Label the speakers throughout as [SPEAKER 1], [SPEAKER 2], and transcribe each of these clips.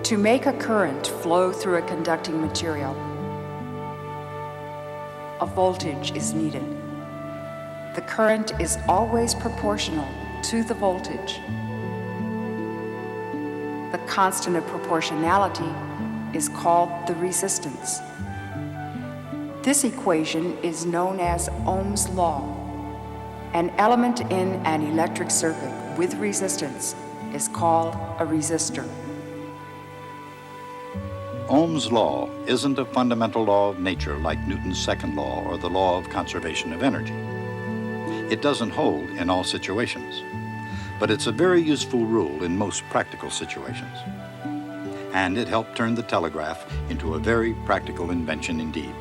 [SPEAKER 1] To make a current flow through a conducting material, a voltage is needed. The current is always proportional to the voltage. The constant of proportionality is called the resistance. This equation is known as Ohm's law. An element in an electric circuit with resistance is called a resistor.
[SPEAKER 2] Ohm's law isn't a fundamental law of nature like Newton's second law or the law of conservation of energy. It doesn't hold in all situations, but it's a very useful rule in most practical situations. And it helped turn the telegraph into a very practical invention indeed.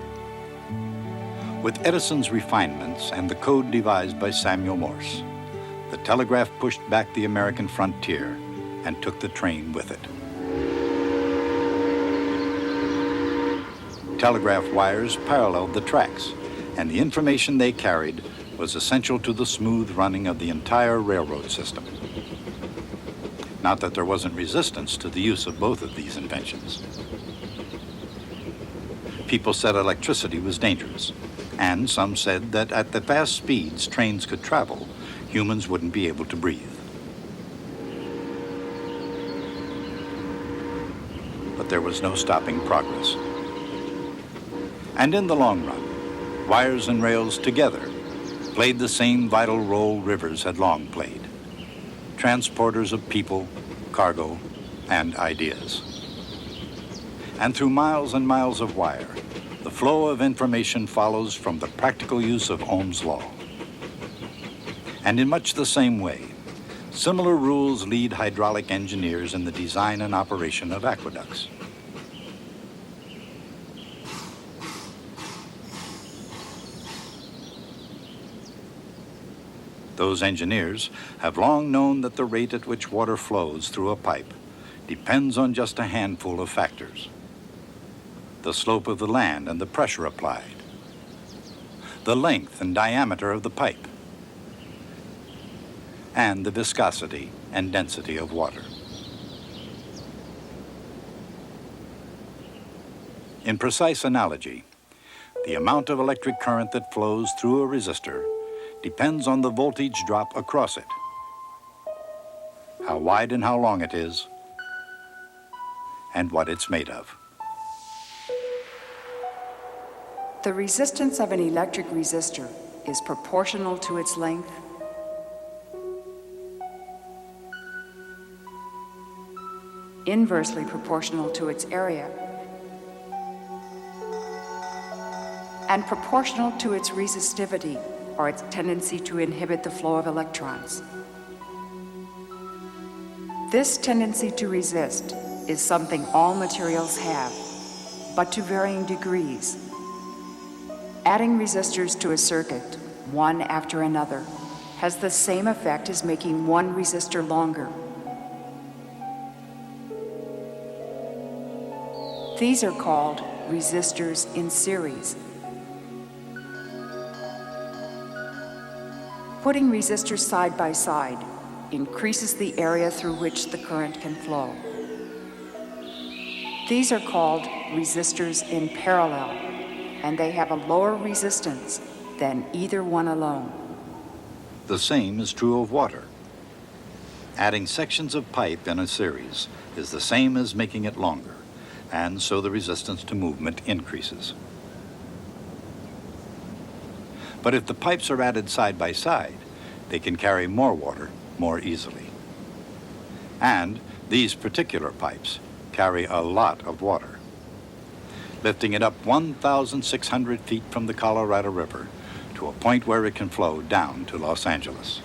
[SPEAKER 2] With Edison's refinements and the code devised by Samuel Morse, the telegraph pushed back the American frontier and took the train with it. Telegraph wires paralleled the tracks, and the information they carried was essential to the smooth running of the entire railroad system. Not that there wasn't resistance to the use of both of these inventions. People said electricity was dangerous, and some said that at the fast speeds trains could travel, humans wouldn't be able to breathe. But there was no stopping progress. And in the long run, wires and rails together played the same vital role rivers had long played, transporters of people, cargo, and ideas. And through miles and miles of wire, the flow of information follows from the practical use of Ohm's law. And in much the same way, similar rules lead hydraulic engineers in the design and operation of aqueducts. Those engineers have long known that the rate at which water flows through a pipe depends on just a handful of factors. The slope of the land and the pressure applied, the length and diameter of the pipe, and the viscosity and density of water. In precise analogy, the amount of electric current that flows through a resistor depends on the voltage drop across it, how wide and how long it is, and what it's made of.
[SPEAKER 1] The resistance of an electric resistor is proportional to its length, inversely proportional to its area, and proportional to its resistivity, or its tendency to inhibit the flow of electrons. This tendency to resist is something all materials have, but to varying degrees. Adding resistors to a circuit, one after another, has the same effect as making one resistor longer. These are called resistors in series. Putting resistors side by side increases the area through which the current can flow. These are called resistors in parallel, and they have a lower resistance than either one alone.
[SPEAKER 2] The same is true of water. Adding sections of pipe in a series is the same as making it longer, and so the resistance to movement increases. But if the pipes are added side by side, they can carry more water more easily. And these particular pipes carry a lot of water, lifting it up 1,600 feet from the Colorado River to a point where it can flow down to Los Angeles.